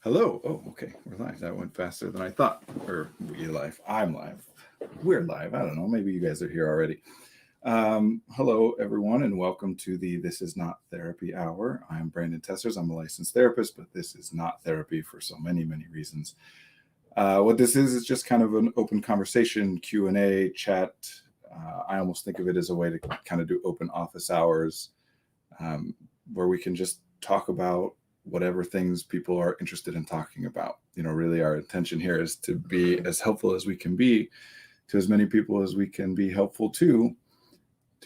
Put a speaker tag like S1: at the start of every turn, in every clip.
S1: Hello. Oh, okay. We're live. That went faster than I thought. Or we live. I'm live. We're live. I don't know. Maybe you guys are here already. Hello, everyone, and welcome to the This Is Not Therapy Hour. I'm Brandon Tessers. I'm a licensed therapist, but this is not therapy for so many, many reasons. What this is just kind of an open conversation, Q&A, chat. I almost think of it as a way to kind of do open office hours um, where we can just talk about whatever things people are interested in talking about. Really our intention here is to be as helpful as we can be to as many people as we can be helpful to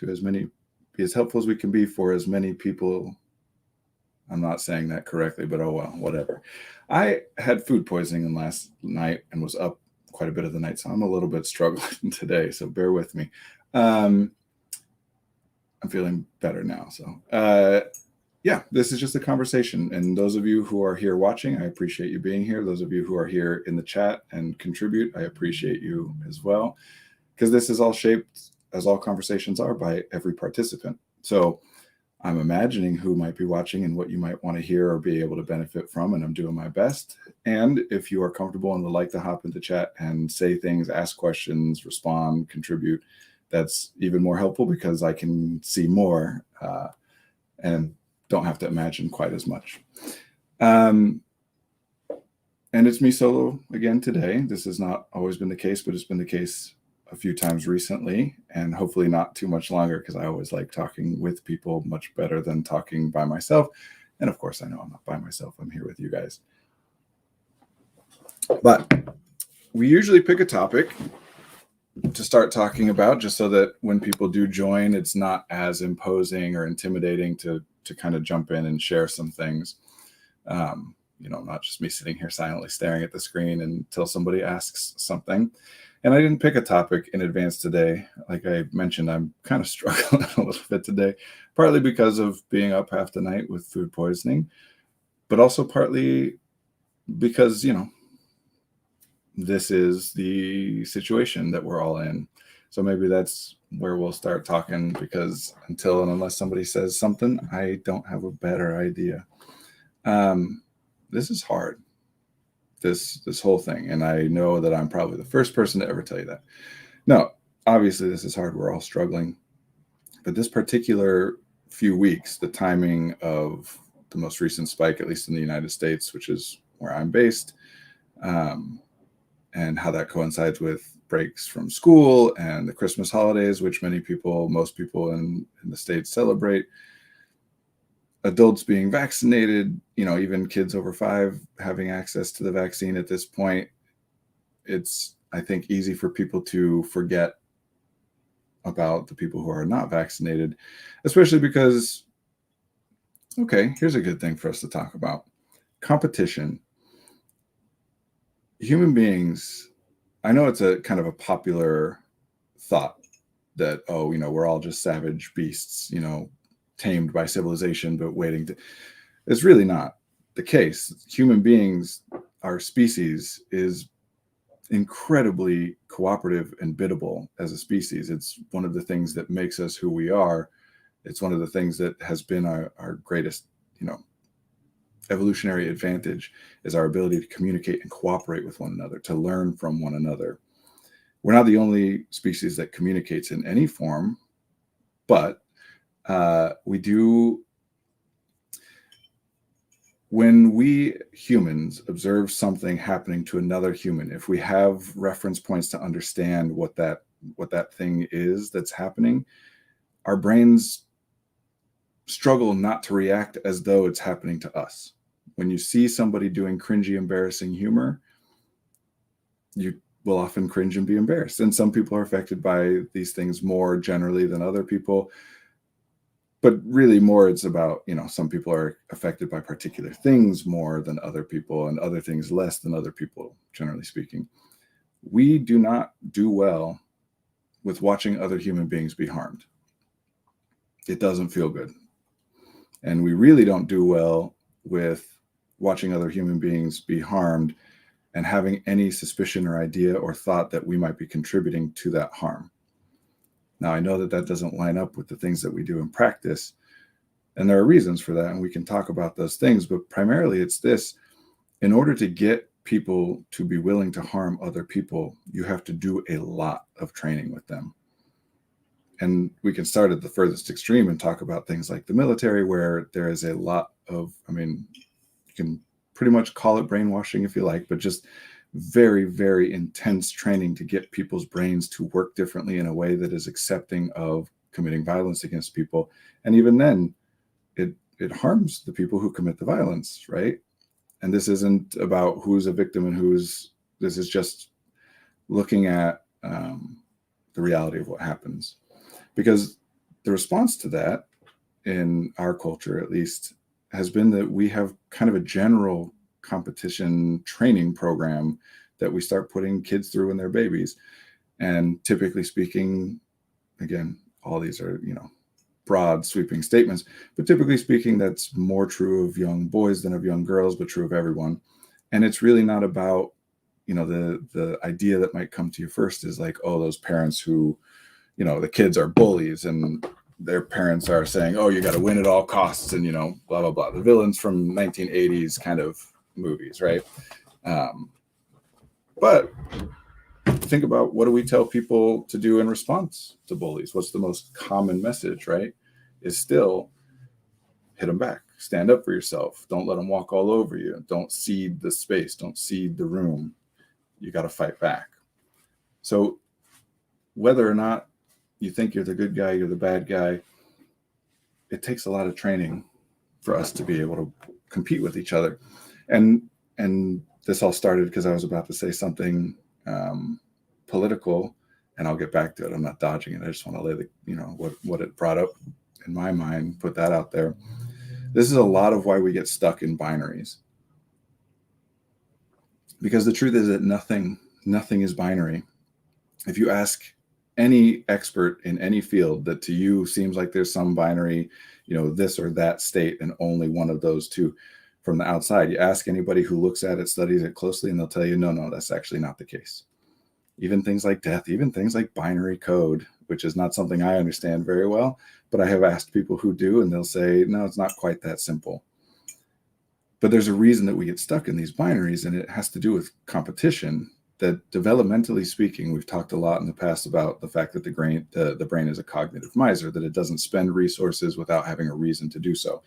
S1: as many, be as helpful as we can be for as many people. I'm not saying that correctly, but oh well, whatever. I had food poisoning last night and was up quite a bit of the night, so I'm a little bit struggling today, so bear with me. I'm feeling better now, so yeah, this is just a conversation. And those of you who are here watching, I appreciate you being here. Those of you who are here in the chat and contribute, I appreciate you as well, because this is all shaped, as all conversations are, by every participant. So I'm imagining who might be watching and what you might want to hear or be able to benefit from, and I'm doing my best. And if you are comfortable and would like to hop into chat and say things, ask questions, respond, contribute, that's even more helpful because I can see more and don't have to imagine quite as much. And it's me solo again today. This has not always been the case, but it's been the case a few times recently, and hopefully not too much longer, because I always like talking with people much better than talking by myself. And of course, I know I'm not by myself. I'm here with you guys. But we usually pick a topic to start talking about, just so that when people do join, it's not as imposing or intimidating to kind of jump in and share some things. Not just me sitting here silently staring at the screen until somebody asks something. And I didn't pick a topic in advance today. Like I mentioned, I'm kind of struggling a little bit today, partly because of being up half the night with food poisoning, but also partly because, this is the situation that we're all in. So maybe that's where we'll start talking, because until and unless somebody says something, I don't have a better idea. This is hard, this whole thing. And I know that I'm probably the first person to ever tell you that. No, obviously this is hard. We're all struggling. But this particular few weeks, the timing of the most recent spike, at least in the United States, which is where I'm based, and how that coincides with breaks from school and the Christmas holidays, which most people in the States celebrate, adults being vaccinated, even kids over 5 having access to the vaccine at this point. It's, I think, easy for people to forget about the people who are not vaccinated, especially because, okay, here's a good thing for us to talk about. Competition. Human beings, I know it's a kind of a popular thought that, we're all just savage beasts, tamed by civilization, but waiting to. It's really not the case. Human beings, our species, is incredibly cooperative and biddable as a species. It's one of the things that makes us who we are. It's one of the things that has been our greatest, evolutionary advantage, is our ability to communicate and cooperate with one another, to learn from one another. We're not the only species that communicates in any form, but we do. When we humans observe something happening to another human, if we have reference points to understand what that thing is that's happening, our brains struggle not to react as though it's happening to us. When you see somebody doing cringy, embarrassing humor, you will often cringe and be embarrassed. And some people are affected by these things more generally than other people. But really more, it's about, some people are affected by particular things more than other people, and other things less than other people, generally speaking. We do not do well with watching other human beings be harmed. It doesn't feel good. And we really don't do well with watching other human beings be harmed and having any suspicion or idea or thought that we might be contributing to that harm. Now, I know that that doesn't line up with the things that we do in practice, and there are reasons for that, and we can talk about those things, but primarily it's this. in order to get people to be willing to harm other people, you have to do a lot of training with them. And we can start at the furthest extreme and talk about things like the military, where there is a lot of, you can pretty much call it brainwashing if you like, but just very, very intense training to get people's brains to work differently in a way that is accepting of committing violence against people. And even then, it harms the people who commit the violence, right? And this isn't about who's a victim and this is just looking at the reality of what happens. Because the response to that, in our culture at least, has been that we have kind of a general competition training program that we start putting kids through when they're babies. And typically speaking, again, all these are, broad sweeping statements, but typically speaking, that's more true of young boys than of young girls, but true of everyone. And it's really not about, the idea that might come to you first is like, oh, those parents who, the kids are bullies and their parents are saying, oh, you got to win at all costs and, blah, blah, blah. The villains from 1980s kind of movies, right? But think about, what do we tell people to do in response to bullies? What's the most common message, right? Is still hit them back. Stand up for yourself. Don't let them walk all over you. Don't cede the space. Don't cede the room. You got to fight back. So whether or not you think you're the good guy, you're the bad guy, it takes a lot of training for us to be able to compete with each other. And this all started because I was about to say something political, and I'll get back to it. I'm not dodging it. I just want to lay what it brought up in my mind, put that out there. This is a lot of why we get stuck in binaries. Because the truth is that nothing is binary. If you ask any expert in any field that to you seems like there's some binary, this or that state, and only one of those two from the outside, you ask anybody who looks at it, studies it closely, and they'll tell you, no, that's actually not the case. Even things like death, even things like binary code, which is not something I understand very well, but I have asked people who do, and they'll say, no, it's not quite that simple. But there's a reason that we get stuck in these binaries, and it has to do with competition. That developmentally speaking, we've talked a lot in the past about the fact that the brain is a cognitive miser, that it doesn't spend resources without having a reason to do so.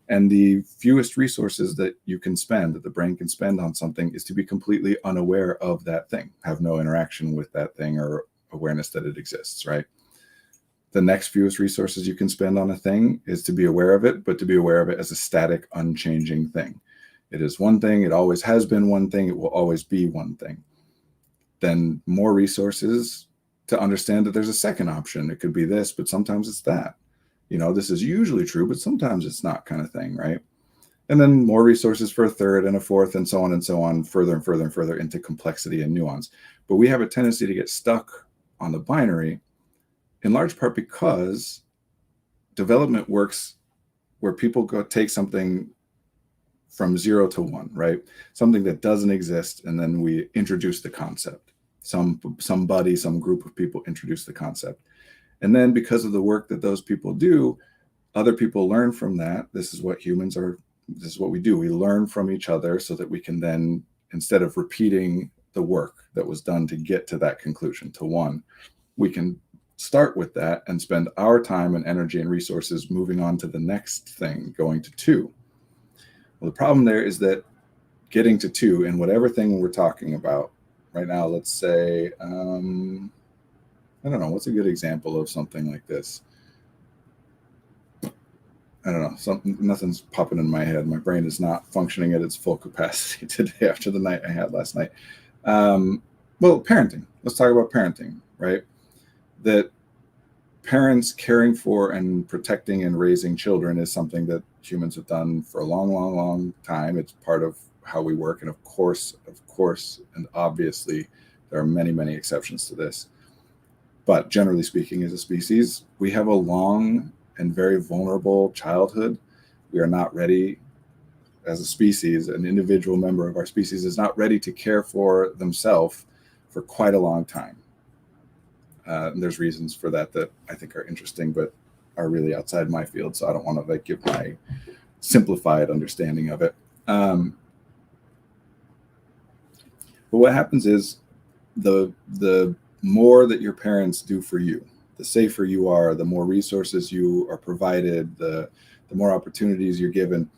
S1: And the fewest resources that you can spend, that the brain can spend on something, is to be completely unaware of that thing, have no interaction with that thing or awareness that it exists, right? The next fewest resources you can spend on a thing is to be aware of it, but to be aware of it as a static, unchanging thing. It is one thing, it always has been one thing, it will always be one thing. Then more resources to understand that there's a second option. It could be this, but sometimes it's that. This is usually true, but sometimes it's not, kind of thing, right? And then more resources for a third and a fourth, and so on, further and further and further into complexity and nuance. But we have a tendency to get stuck on the binary, in large part because development works where people take something from 0 to 1, right? Something that doesn't exist, and then we introduce the concept. Somebody, some group of people introduce the concept. And then because of the work that those people do, other people learn from that. This is what humans are. This is what we do. We learn from each other so that we can then, instead of repeating the work that was done to get to that conclusion, to 1, we can start with that and spend our time and energy and resources moving on to the next thing, going to 2. Well, the problem there is that getting to 2 in whatever thing we're talking about right now, let's say, I don't know, what's a good example of something like this? I don't know, nothing's popping in my head. My brain is not functioning at its full capacity today after the night I had last night. Well, parenting. Let's talk about parenting, right? That parents caring for and protecting and raising children is something that humans have done for a long, long, long time. It's part of how we work. And of course, and obviously, there are many, many exceptions to this. But generally speaking, as a species, we have a long and very vulnerable childhood. We are not ready as a species, an individual member of our species is not ready to care for themselves for quite a long time. And there's reasons for that I think are interesting, but are really outside my field. So I don't want to give my simplified understanding of it. But what happens is the more that your parents do for you, the safer you are, the more resources you are provided, the more opportunities you're given,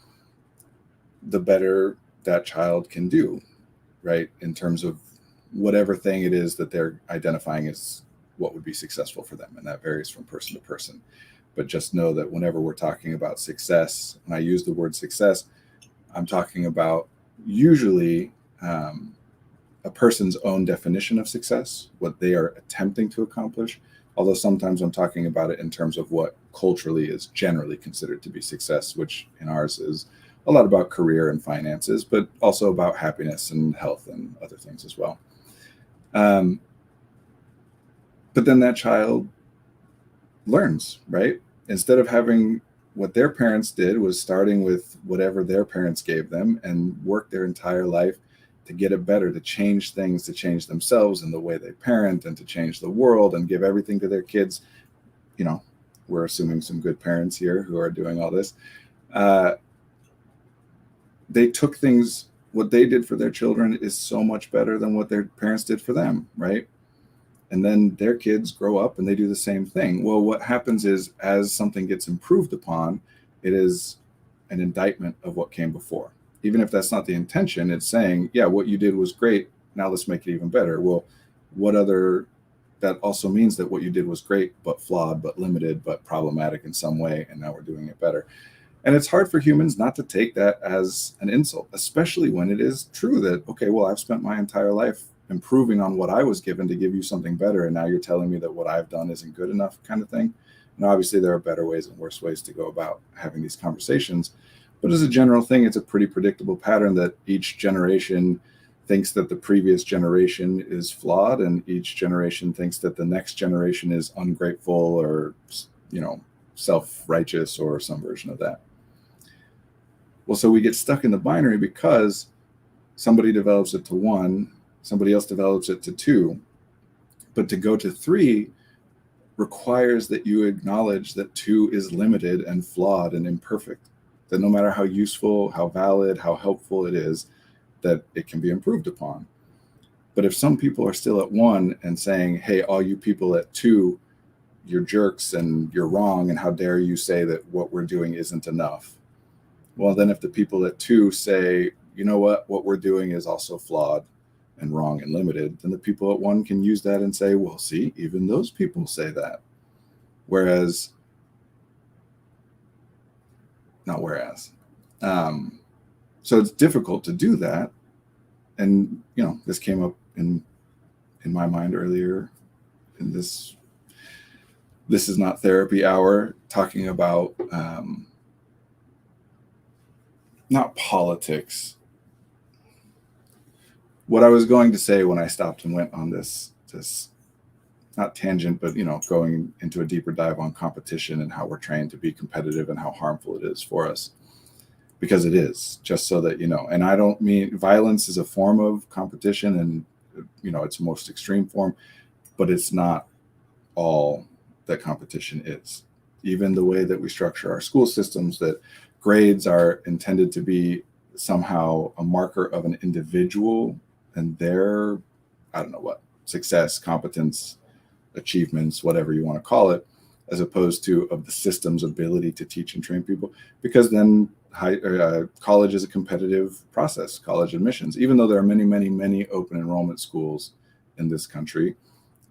S1: the better that child can do, right? In terms of whatever thing it is that they're identifying as what would be successful for them. And that varies from person to person. But just know that whenever we're talking about success, when I use the word success, I'm talking about usually a person's own definition of success, what they are attempting to accomplish. Although sometimes I'm talking about it in terms of what culturally is generally considered to be success, which in ours is a lot about career and finances, but also about happiness and health and other things as well. But then that child learns, right? Instead of having what their parents did was starting with whatever their parents gave them and work their entire life to get it better, to change things, to change themselves and the way they parent and to change the world and give everything to their kids. You know, we're assuming some good parents here who are doing all this. They took things, what they did for their children is so much better than what their parents did for them, right? And then their kids grow up and they do the same thing. Well, what happens is as something gets improved upon, it is an indictment of what came before. Even if that's not the intention, it's saying, yeah, what you did was great. Now let's make it even better. Well, that also means that what you did was great, but flawed, but limited, but problematic in some way. And now we're doing it better. And it's hard for humans not to take that as an insult, especially when it is true that, okay, well, I've spent my entire life improving on what I was given to give you something better. And now you're telling me that what I've done isn't good enough, kind of thing. And obviously there are better ways and worse ways to go about having these conversations. But as a general thing, it's a pretty predictable pattern that each generation thinks that the previous generation is flawed, and each generation thinks that the next generation is ungrateful or, self-righteous or some version of that. Well, so we get stuck in the binary because somebody develops it to 1, somebody else develops it to 2. But to go to 3 requires that you acknowledge that 2 is limited and flawed and imperfect. That no matter how useful, how valid, how helpful it is, that it can be improved upon. But if some people are still at 1 and saying, hey, all you people at 2, you're jerks and you're wrong, and how dare you say that what we're doing isn't enough? Well, then if the people at 2 say, you know what we're doing is also flawed and wrong and limited, then the people at 1 can use that and say, well, see, even those people say that. So it's difficult to do that. And, this came up in my mind earlier in this is not therapy hour, talking about not politics. What I was going to say when I stopped and went on this not tangent, but going into a deeper dive on competition and how we're trained to be competitive and how harmful it is for us, because it is, just so that and I don't mean violence is a form of competition, and its most extreme form, but it's not all that competition is. Even the way that we structure our school systems, that grades are intended to be somehow a marker of an individual and their, success, competence, achievements, whatever you want to call it, as opposed to of the system's ability to teach and train people. Because then college is a competitive process, college admissions. Even though there are many, many, many open enrollment schools in this country,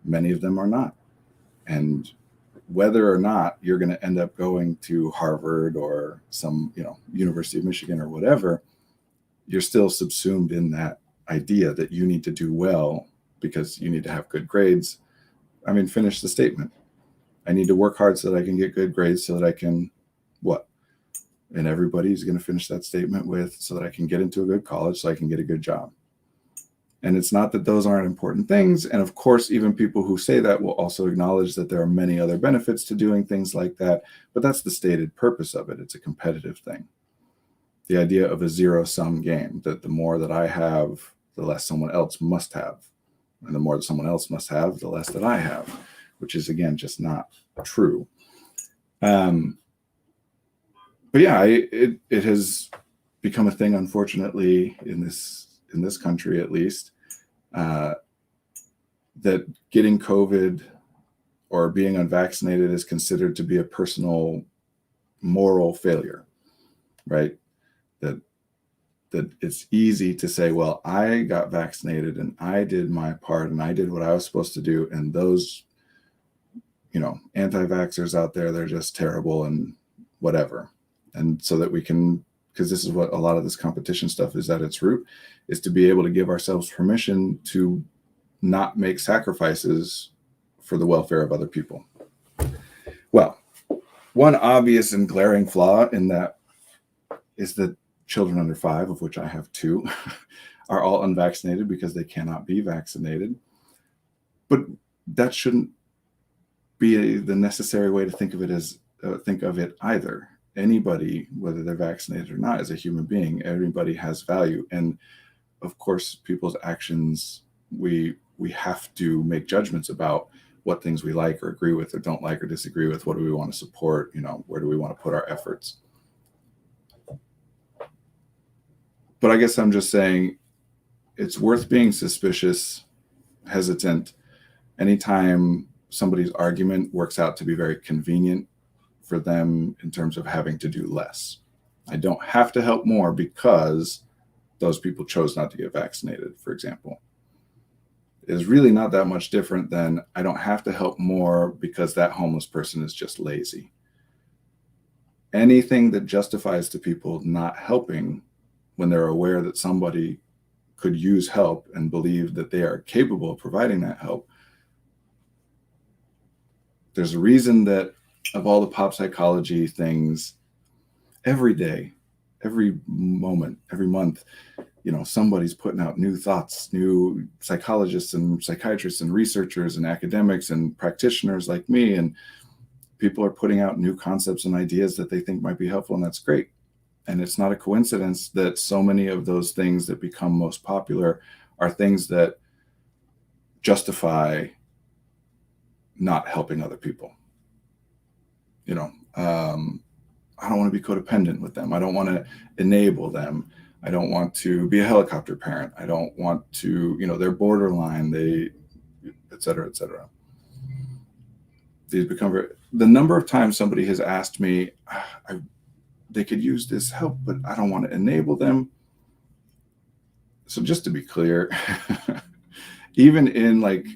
S1: many of them are not. And whether or not you're going to end up going to Harvard or some, University of Michigan or whatever, you're still subsumed in that idea that you need to do well because you need to have good grades. Finish the statement. I need to work hard so that I can get good grades so that I can what? And everybody's going to finish that statement with so that I can get into a good college so I can get a good job. And it's not that those aren't important things. And of course, even people who say that will also acknowledge that there are many other benefits to doing things like that. But that's the stated purpose of it. It's a competitive thing. The idea of a zero-sum game, that the more that I have, the less someone else must have. And the more that someone else must have, the less that I have, which is, again, just not true. But yeah, it has become a thing, unfortunately, in this country, at least, that getting COVID or being unvaccinated is considered to be a personal moral failure, right? That it's easy to say, well, I got vaccinated and I did my part and I did what I was supposed to do. And those, anti-vaxxers out there, they're just terrible and whatever. And so that we can, because this is what a lot of this competition stuff is at its root, is to be able to give ourselves permission to not make sacrifices for the welfare of other people. Well, one obvious and glaring flaw in that is that children under 5, of which I have 2, are all unvaccinated because they cannot be vaccinated. But that shouldn't be the necessary way to think of it either. Anybody, whether they're vaccinated or not, is a human being. Everybody has value. And of course, people's actions, we have to make judgments about what things we like or agree with or don't like or disagree with. What do we want to support? Where do we want to put our efforts? But I guess I'm just saying it's worth being suspicious, hesitant, anytime somebody's argument works out to be very convenient for them in terms of having to do less. I don't have to help more because those people chose not to get vaccinated, for example. It is really not that much different than I don't have to help more because that homeless person is just lazy. Anything that justifies to people not helping when they're aware that somebody could use help and believe that they are capable of providing that help. There's a reason that of all the pop psychology things, every day, every moment, every month, somebody's putting out new thoughts, new psychologists and psychiatrists and researchers and academics and practitioners like me, and people are putting out new concepts and ideas that they think might be helpful, and that's great. And it's not a coincidence that so many of those things that become most popular are things that justify not helping other people. I don't want to be codependent with them. I don't want to enable them. I don't want to be a helicopter parent. I don't want to, they're borderline, et cetera, et cetera. These become the number of times somebody has asked me, they could use this help, but I don't want to enable them. So just to be clear, even in like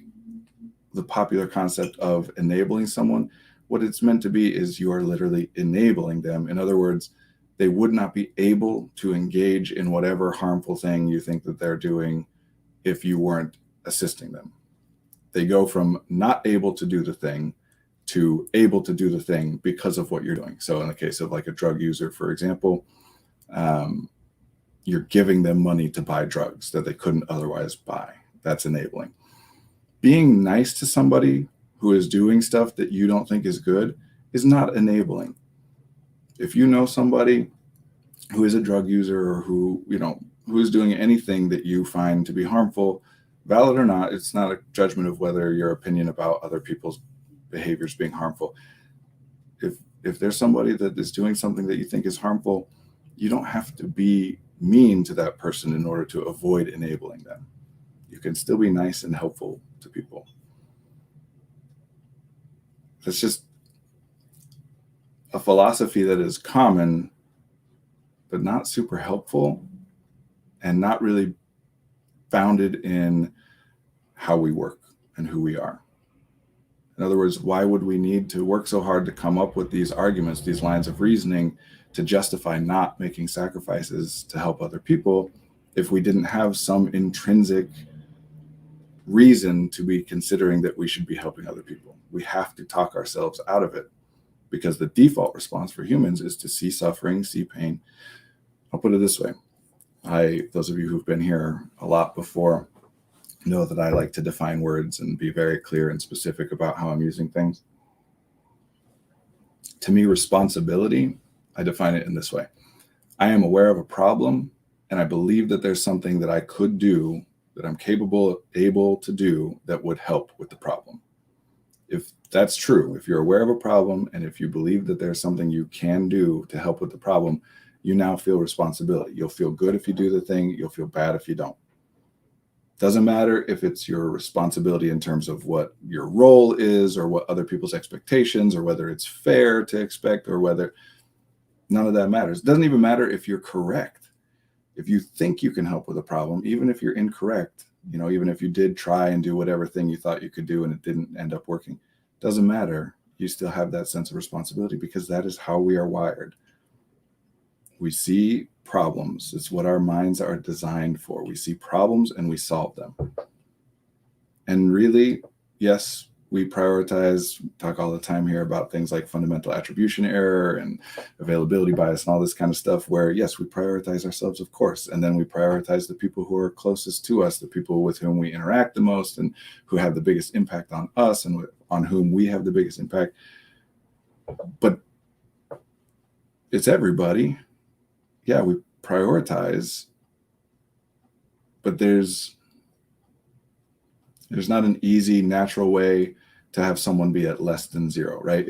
S1: the popular concept of enabling someone, what it's meant to be is you are literally enabling them. In other words, they would not be able to engage in whatever harmful thing you think that they're doing if you weren't assisting them. They go from not able to do the thing to able to do the thing because of what you're doing. So in the case of like a drug user, for example, you're giving them money to buy drugs that they couldn't otherwise buy. That's enabling. Being nice to somebody who is doing stuff that you don't think is good is not enabling. If you know somebody who is a drug user or who is doing anything that you find to be harmful, valid or not, it's not a judgment of whether your opinion about other people's behaviors being harmful. If there's somebody that is doing something that you think is harmful, you don't have to be mean to that person in order to avoid enabling them. You can still be nice and helpful to people. That's just a philosophy that is common, but not super helpful and not really founded in how we work and who we are. In other words, why would we need to work so hard to come up with these arguments, these lines of reasoning to justify not making sacrifices to help other people if we didn't have some intrinsic reason to be considering that we should be helping other people? We have to talk ourselves out of it because the default response for humans is to see suffering, see pain. I'll put it this way. Those of you who've been here a lot before know that I like to define words and be very clear and specific about how I'm using things. To me, responsibility, I define it in this way. I am aware of a problem and I believe that there's something that I could do, that I'm able to do that would help with the problem. If that's true, if you're aware of a problem and if you believe that there's something you can do to help with the problem, you now feel responsibility. You'll feel good if you do the thing. You'll feel bad if you don't. Doesn't matter if it's your responsibility in terms of what your role is or what other people's expectations, or whether it's fair to expect, or whether none of that matters. It doesn't even matter if you're correct. If you think you can help with a problem, even if you're incorrect, even if you did try and do whatever thing you thought you could do and it didn't end up working, doesn't matter. You still have that sense of responsibility, because that is how we are wired. We see problems. It's what our minds are designed for. We see problems and we solve them. And really, yes, we prioritize, talk all the time here about things like fundamental attribution error and availability bias and all this kind of stuff, where yes, we prioritize ourselves, of course, and then we prioritize the people who are closest to us, the people with whom we interact the most and who have the biggest impact on us and on whom we have the biggest impact. But it's everybody. Yeah, we prioritize, but there's not an easy, natural way to have someone be at less than zero, right?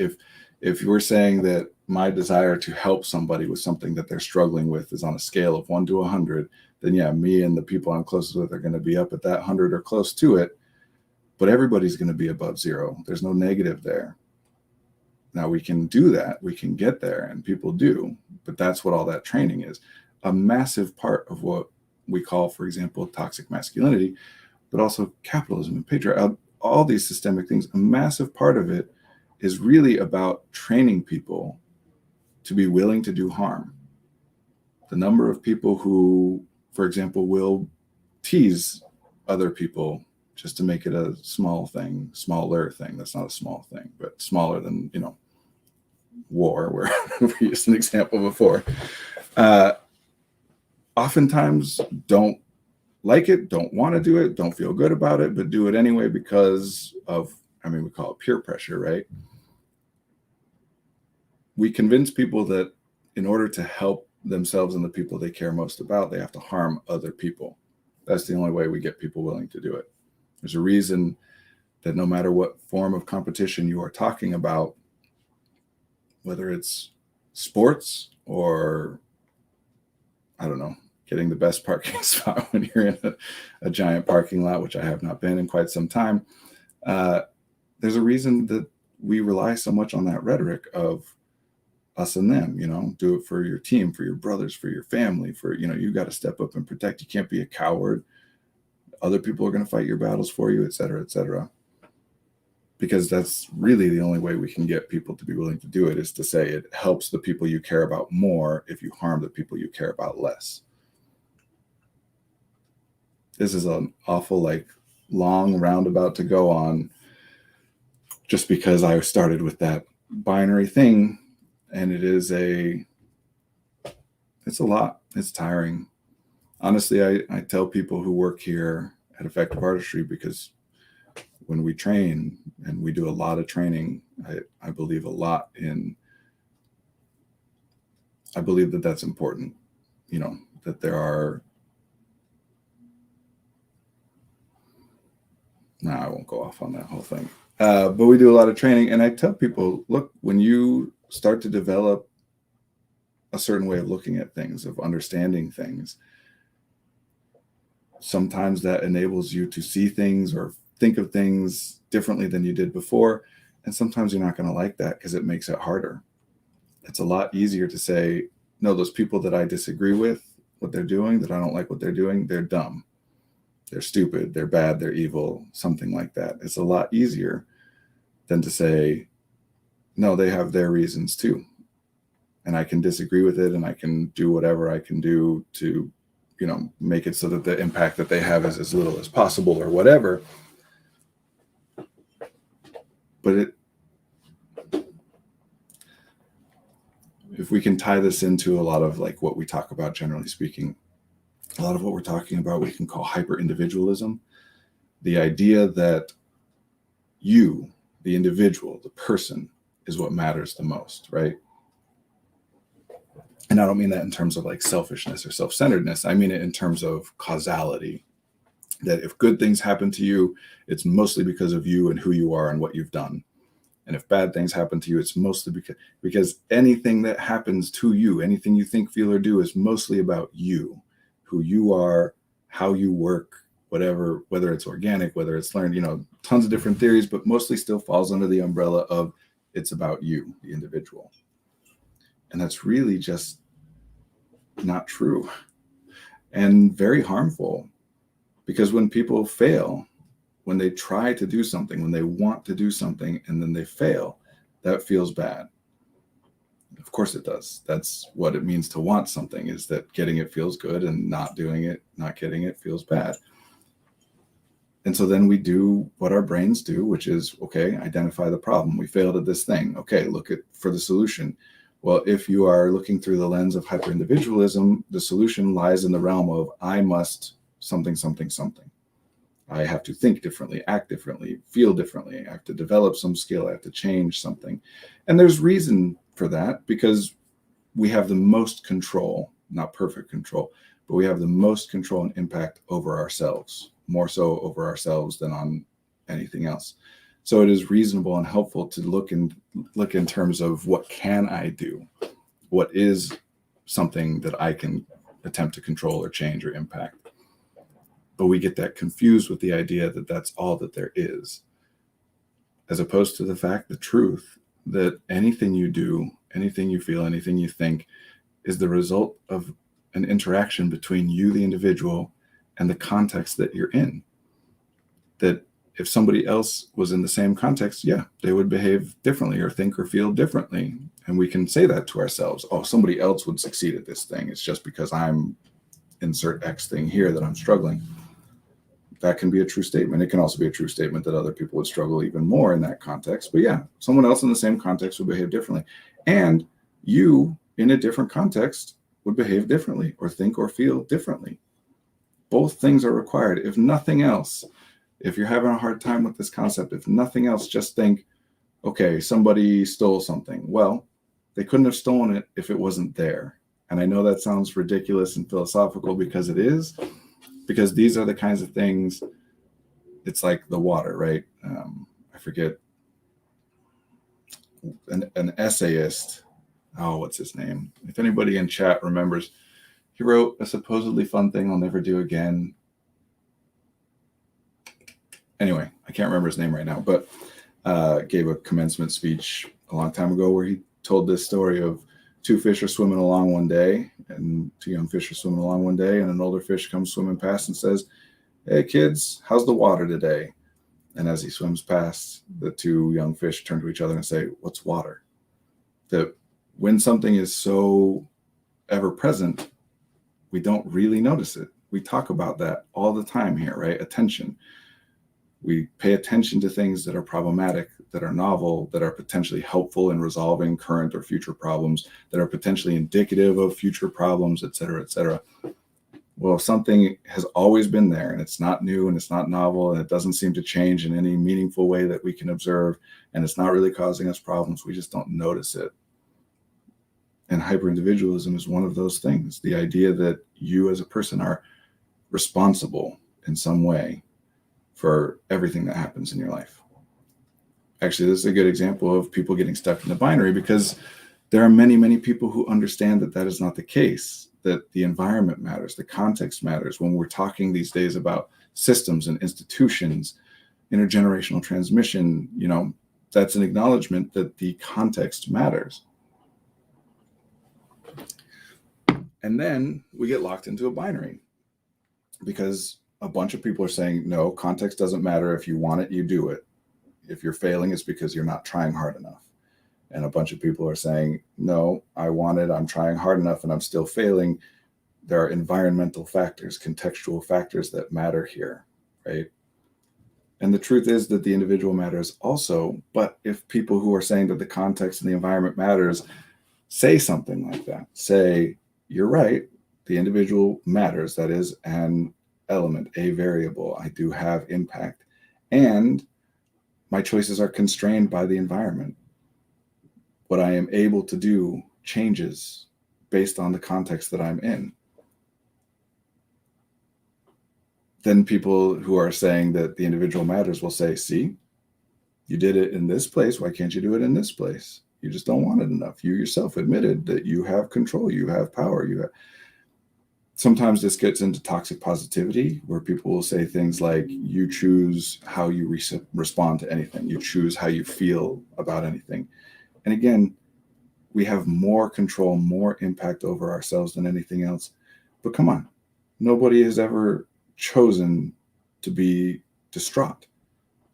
S1: If you're saying that my desire to help somebody with something that they're struggling with is on a scale of 1 to 100, then yeah, me and the people I'm closest with are going to be up at that 100 or close to it, but everybody's going to be above zero. There's no negative there. Now we can do that, we can get there, and people do, but that's what all that training is. A massive part of what we call, for example, toxic masculinity, but also capitalism and patriarchy, all these systemic things, a massive part of it is really about training people to be willing to do harm. The number of people who, for example, will tease other people just to make it a smaller thing. That's not a small thing, but smaller than, war, where we used an example before. Oftentimes don't like it, don't want to do it, don't feel good about it, but do it anyway because of, we call it peer pressure, right? We convince people that in order to help themselves and the people they care most about, they have to harm other people. That's the only way we get people willing to do it. There's a reason that no matter what form of competition you are talking about, whether it's sports or, getting the best parking spot when you're in a giant parking lot, which I have not been in quite some time, there's a reason that we rely so much on that rhetoric of us and them, do it for your team, for your brothers, for your family, for, you got to step up and protect. You can't be a coward. Other people are going to fight your battles for you, et cetera, et cetera. Because that's really the only way we can get people to be willing to do it, is to say it helps the people you care about more if you harm the people you care about less. This is an awful, long roundabout to go on, just because I started with that binary thing, and it's a lot. It's tiring. Honestly, I tell people who work here at Effective Artistry, because when we train, and we do a lot of training, I believe a lot in, I believe that that's important, that there are, I won't go off on that whole thing. But we do a lot of training, and I tell people, look, when you start to develop a certain way of looking at things, of understanding things, sometimes that enables you to see things or think of things differently than you did before. And sometimes you're not going to like that, because it makes it harder. It's a lot easier to say, no, those people that I disagree with what they're doing, that I don't like what they're doing, they're dumb, they're stupid, they're bad, they're evil, something like that. It's a lot easier than to say, no, they have their reasons too, and I can disagree with it, and I can do whatever I can do to, make it so that the impact that they have is as little as possible, or whatever. But if we can tie this into a lot of what we talk about, generally speaking, a lot of what we're talking about, we can call hyper individualism. The idea that you, the individual, the person, is what matters the most, right? And I don't mean that in terms of selfishness or self-centeredness. I mean it in terms of causality. That if good things happen to you, it's mostly because of you and who you are and what you've done. And if bad things happen to you, it's mostly because anything that happens to you, anything you think, feel, or do, is mostly about you, who you are, how you work, whatever, whether it's organic, whether it's learned, tons of different theories, but mostly still falls under the umbrella of it's about you, the individual. And that's really just not true and very harmful, because when people fail, when they try to do something, when they want to do something and then they fail, that feels bad. Of course it does. That's what it means to want something, is that getting it feels good and not doing it, not getting it feels bad. And so then we do what our brains do, which is, okay, identify the problem. We failed at this thing. Okay, look for the solution. Well, if you are looking through the lens of hyperindividualism, the solution lies in the realm of I must something, something, something. I have to think differently, act differently, feel differently. I have to develop some skill. I have to change something. And there's reason for that, because we have the most control, not perfect control, but we have the most control and impact over ourselves, more so over ourselves than on anything else. So it is reasonable and helpful to look in terms of what can I do? What is something that I can attempt to control or change or impact? But we get that confused with the idea that that's all that there is, as opposed to the truth, that anything you do, anything you feel, anything you think is the result of an interaction between you, the individual, and the context that you're in. That if somebody else was in the same context, yeah, they would behave differently or think or feel differently. And we can say that to ourselves. Oh, somebody else would succeed at this thing. It's just because I'm insert X thing here that I'm struggling. That can be a true statement. It can also be a true statement that other people would struggle even more in that context. But yeah, someone else in the same context would behave differently. And you, in a different context, would behave differently or think or feel differently. Both things are required. If nothing else, if you're having a hard time with this concept, if nothing else, just think, okay, somebody stole something. Well, they couldn't have stolen it if it wasn't there. And I know that sounds ridiculous and philosophical, because it is, because these are the kinds of things. It's like the water, right? I forget, an essayist. Oh, what's his name? If anybody in chat remembers, he wrote a supposedly fun thing I'll never do again. Anyway, I can't remember his name right now, but gave a commencement speech a long time ago where he told this story of two fish are swimming along one day, and two young fish are swimming along one day, and an older fish comes swimming past and says, "Hey kids, how's the water today?" And as he swims past, the two young fish turn to each other and say, "What's water?" That when something is so ever present, we don't really notice it. We talk about that all the time here, right? Attention. We pay attention to things that are problematic, that are novel, that are potentially helpful in resolving current or future problems, that are potentially indicative of future problems, et cetera, et cetera. Well, if something has always been there and it's not new and it's not novel and it doesn't seem to change in any meaningful way that we can observe, and it's not really causing us problems, we just don't notice it. And hyperindividualism is one of those things. The idea that you as a person are responsible in some way for everything that happens in your life. Actually, this is a good example of people getting stuck in the binary, because there are many, many people who understand that that is not the case, that the environment matters, the context matters. When we're talking these days about systems and institutions, intergenerational transmission, that's an acknowledgement that the context matters. And then we get locked into a binary, because a bunch of people are saying, no, context doesn't matter. If you want it, you do it. If you're failing, it's because you're not trying hard enough. And a bunch of people are saying, no, I want it. I'm trying hard enough and I'm still failing. There are environmental factors, contextual factors that matter here, right? And the truth is that the individual matters also. But if people who are saying that the context and the environment matters say something like that, say, you're right, the individual matters. That is an element, a variable. I do have impact, and my choices are constrained by the environment. What I am able to do changes based on the context that I'm in. Then people who are saying that the individual matters will say, see, you did it in this place. Why can't you do it in this place? You just don't want it enough. You yourself admitted that you have control, you have power, Sometimes this gets into toxic positivity, where people will say things like, you choose how you respond to anything. You choose how you feel about anything. And again, we have more control, more impact over ourselves than anything else. But come on, nobody has ever chosen to be distraught.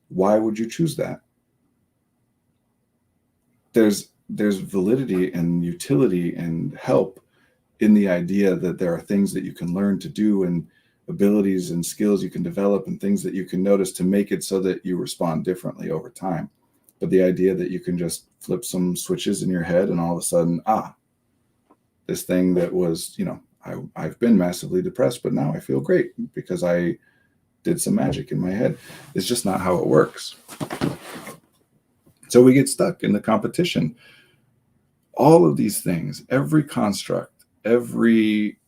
S1: Why would you choose that? There's validity and utility and help in the idea that there are things that you can learn to do, and abilities and skills you can develop, and things that you can notice to make it so that you respond differently over time. But the idea that you can just flip some switches in your head and all of a sudden, this thing that was, I've been massively depressed, but now I feel great because I did some magic in my head. It's just not how it works. So we get stuck in the competition. All of these things, every construct, every,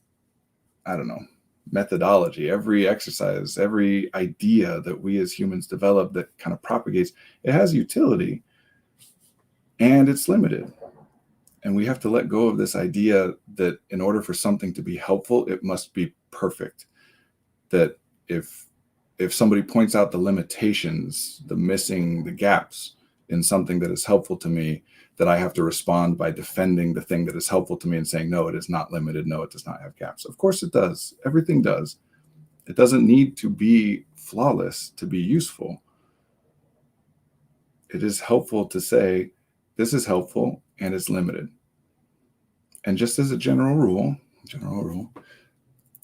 S1: methodology, every exercise, every idea that we as humans develop that kind of propagates, it has utility and it's limited. And we have to let go of this idea that in order for something to be helpful, it must be perfect. That if somebody points out the limitations, the gaps in something that is helpful to me, that I have to respond by defending the thing that is helpful to me and saying, no, it is not limited. No, it does not have gaps. Of course it does. Everything does. It doesn't need to be flawless to be useful. It is helpful to say, this is helpful and it's limited. And just as a general rule,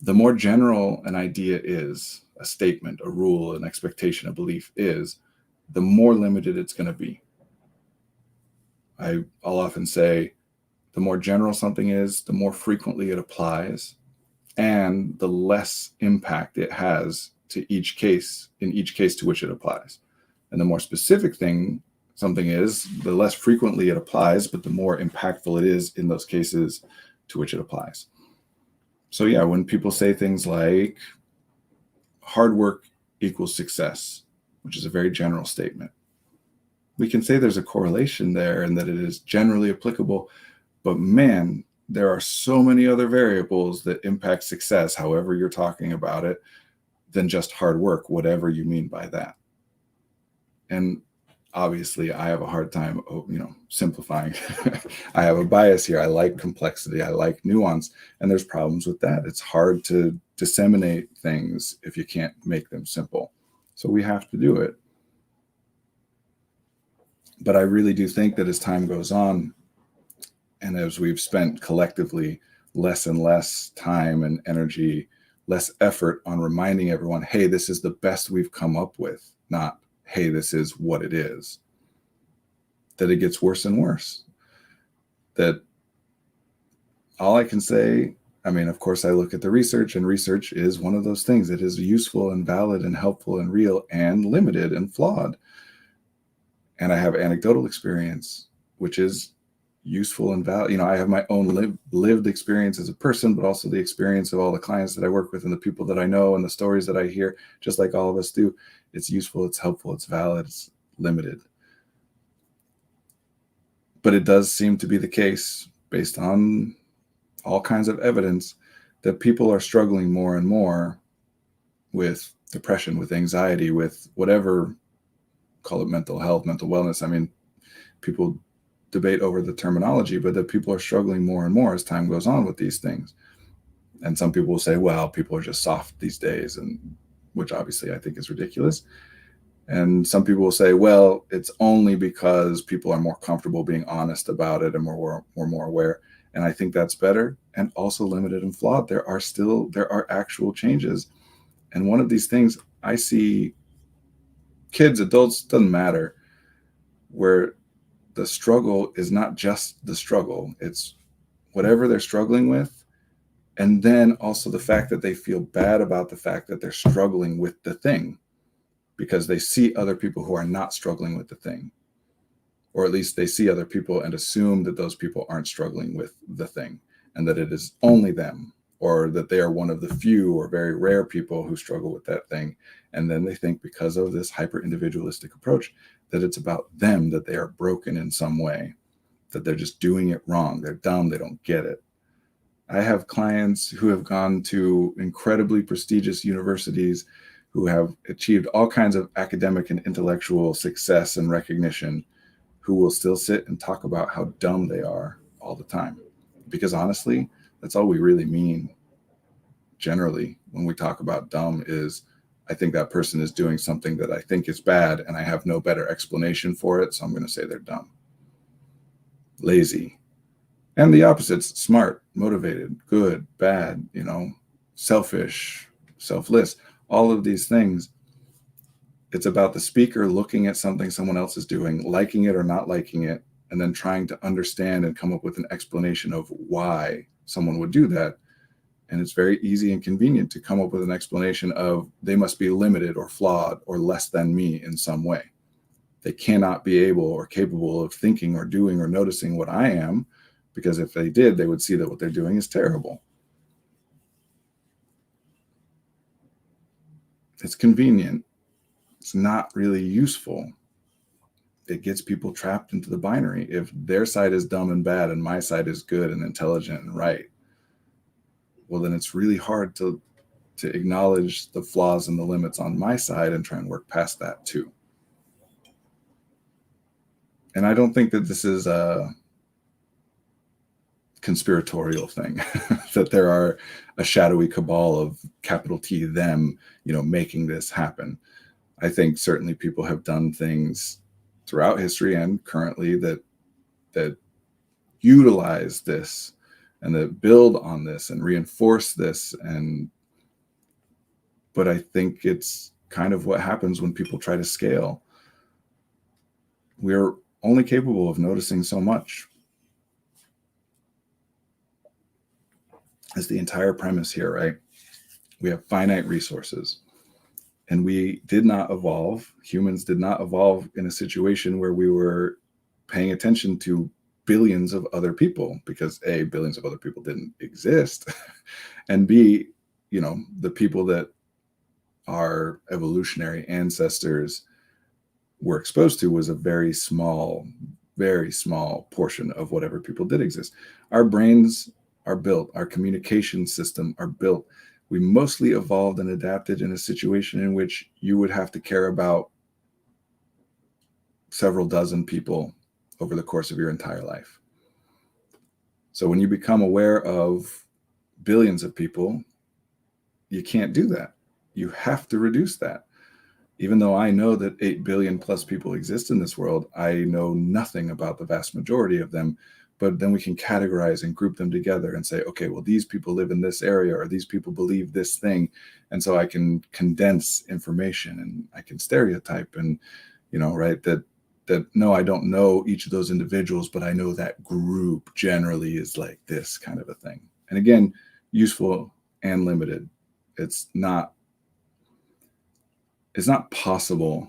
S1: the more general an idea is, a statement, a rule, an expectation, a belief is, the more limited it's going to be. I'll often say, the more general something is, the more frequently it applies, and the less impact it has to each case, in each case to which it applies. And the more specific something is, the less frequently it applies, but the more impactful it is in those cases to which it applies. So yeah, when people say things like hard work equals success, which is a very general statement, we can say there's a correlation there and that it is generally applicable, but man, there are so many other variables that impact success, however you're talking about it, than just hard work, whatever you mean by that. And obviously I have a hard time, simplifying. I have a bias here. I like complexity. I like nuance, and there's problems with that. It's hard to disseminate things if you can't make them simple. So we have to do it. But I really do think that as time goes on, and as we've spent collectively less and less time and energy, less effort on reminding everyone, hey, this is the best we've come up with, not, hey, this is what it is, that it gets worse and worse. That all I can say, of course, I look at the research, and research is one of those things. It is useful and valid and helpful and real and limited and flawed. And I have anecdotal experience, which is useful and valid. I have my own lived experience as a person, but also the experience of all the clients that I work with and the people that I know and the stories that I hear, just like all of us do. It's useful, it's helpful, it's valid, it's limited. But it does seem to be the case, based on all kinds of evidence, that people are struggling more and more with depression, with anxiety, with whatever, call it mental health, mental wellness. People debate over the terminology, but that people are struggling more and more as time goes on with these things. And some people will say, well, people are just soft these days, and which obviously I think is ridiculous. And some people will say, well, it's only because people are more comfortable being honest about it and we're more aware. And I think that's better, and also limited and flawed. There are actual changes. And one of these things, I see kids, adults, doesn't matter, where the struggle is not just the struggle. It's whatever they're struggling with. And then also the fact that they feel bad about the fact that they're struggling with the thing, because they see other people who are not struggling with the thing. Or at least they see other people and assume that those people aren't struggling with the thing, and that it is only them, or that they are one of the few or very rare people who struggle with that thing. And then they think, because of this hyper individualistic approach, that it's about them, that they are broken in some way, that they're just doing it wrong. They're dumb. They don't get it. I have clients who have gone to incredibly prestigious universities, who have achieved all kinds of academic and intellectual success and recognition, who will still sit and talk about how dumb they are all the time. Because honestly, that's all we really mean generally when we talk about dumb is, I think that person is doing something that I think is bad and I have no better explanation for it, so I'm going to say they're dumb. Lazy. And the opposites, smart, motivated, good, bad, selfish, selfless, all of these things. It's about the speaker looking at something someone else is doing, liking it or not liking it, and then trying to understand and come up with an explanation of why someone would do that. And it's very easy and convenient to come up with an explanation of they must be limited or flawed or less than me in some way. They cannot be able or capable of thinking or doing or noticing what I am, because if they did, they would see that what they're doing is terrible. It's convenient. It's not really useful. It gets people trapped into the binary. If their side is dumb and bad and my side is good and intelligent and right, well, then it's really hard to acknowledge the flaws and the limits on my side and try and work past that too. And I don't think that this is a conspiratorial thing, that there are a shadowy cabal of capital T them, making this happen. I think certainly people have done things throughout history and currently that utilize this and that build on this and reinforce this. But I think it's kind of what happens when people try to scale. We're only capable of noticing so much. That's the entire premise here, right? We have finite resources. And we did not evolve. Humans did not evolve in a situation where we were paying attention to billions of other people, because A, billions of other people didn't exist. And B, the people that our evolutionary ancestors were exposed to was a very small portion of whatever people did exist. Our brains are built, our communication system are built. We mostly evolved and adapted in a situation in which you would have to care about several dozen people over the course of your entire life. So when you become aware of billions of people, you can't do that. You have to reduce that. Even though I know that 8 billion plus people exist in this world, I know nothing about the vast majority of them. But then we can categorize and group them together and say, okay, well, these people live in this area, or these people believe this thing. And so I can condense information and I can stereotype and, right, that no, I don't know each of those individuals, but I know that group generally is like this kind of a thing. And again, useful and limited. It's not possible